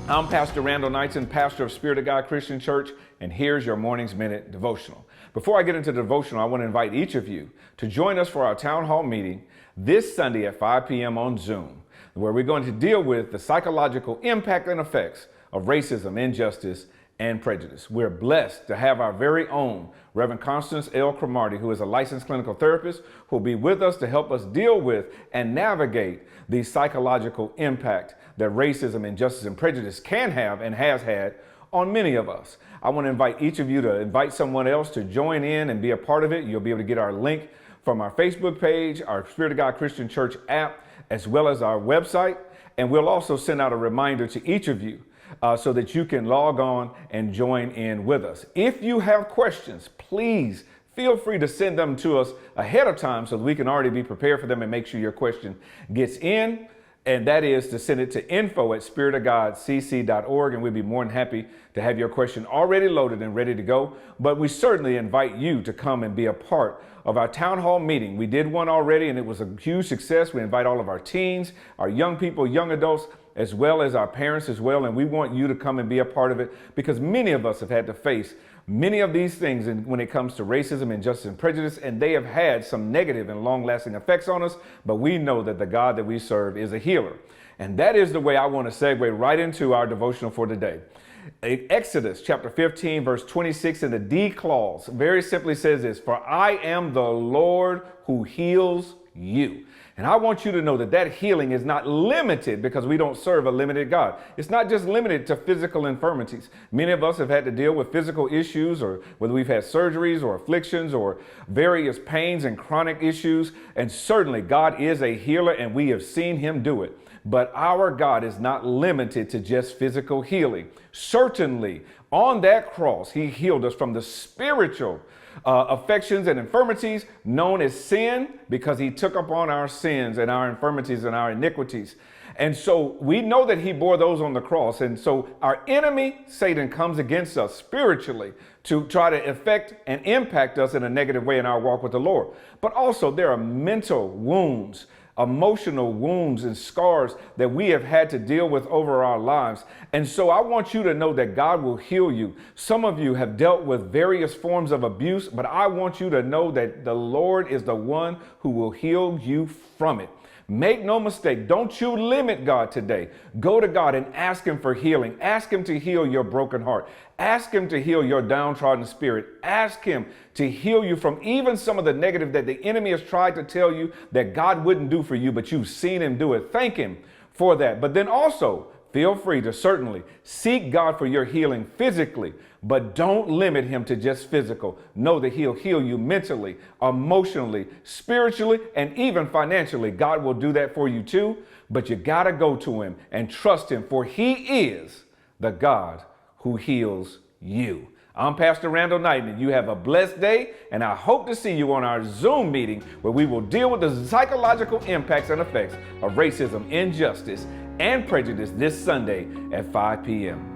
I'm Pastor Randall Knighton, pastor of Spirit of God Christian Church, and here's your Morning's Minute Devotional. Before I get into the devotional, I want to invite each of you to join us for our town hall meeting this Sunday at 5 p.m. on Zoom, where we're going to deal with the psychological impact and effects of racism, injustice, and prejudice. We're blessed to have our very own Reverend Constance L. Cromartie, who is a licensed clinical therapist, who will be with us to help us deal with and navigate the psychological impact that racism, injustice, and prejudice can have and has had on many of us. I want to invite each of you to invite someone else to join in and be a part of it. You'll be able to get our link from our Facebook page, our Spirit of God Christian Church app, as well as our website. And we'll also send out a reminder to each of you so that you can log on and join in with us. If you have questions, please feel free to send them to us ahead of time so that we can already be prepared for them and make sure your question gets in. And that is to send it to info@spiritofgodcc.org, and we'd be more than happy to have your question already loaded and ready to go. But we certainly invite you to come and be a part of our town hall meeting. We did one already, and it was a huge success. We invite all of our teens, our young people, young adults, as well as our parents as well. And we want you to come and be a part of it, because many of us have had to face many of these things when it comes to racism, injustice, and prejudice, and they have had some negative and long-lasting effects on us, but we know that the God that we serve is a healer. And that is the way I want to segue right into our devotional for today. Exodus chapter 15, verse 26 in the D clause very simply says this: "For I am the Lord who heals you." And I want you to know that that healing is not limited, because we don't serve a limited God. It's not just limited to physical infirmities. Many of us have had to deal with physical issues, or whether we've had surgeries or afflictions or various pains and chronic issues. And certainly God is a healer, and we have seen him do it. But our God is not limited to just physical healing. Certainly on that cross, he healed us from the spiritual affections and infirmities known as sin, because he took upon our sins and our infirmities and our iniquities. And so we know that he bore those on the cross. And so our enemy, Satan, comes against us spiritually to try to affect and impact us in a negative way in our walk with the Lord. But also there are mental wounds, emotional wounds and scars that we have had to deal with over our lives. And so I want you to know that God will heal you. Some of you have dealt with various forms of abuse, but I want you to know that the Lord is the one who will heal you from it. Make no mistake, don't you limit God today. Go to God and ask him for healing. Ask him to heal your broken heart. Ask him to heal your downtrodden spirit. Ask him to heal you from even some of the negative that the enemy has tried to tell you that God wouldn't do for you, but you've seen him do it. Thank him for that. But then also feel free to certainly seek God for your healing physically, but don't limit him to just physical. Know that he'll heal you mentally, emotionally, spiritually, and even financially. God will do that for you too, but you got to go to him and trust him, for he is the God who heals you. I'm Pastor Randall Knighton, and you have a blessed day, and I hope to see you on our Zoom meeting, where we will deal with the psychological impacts and effects of racism, injustice, and prejudice this Sunday at 5 p.m.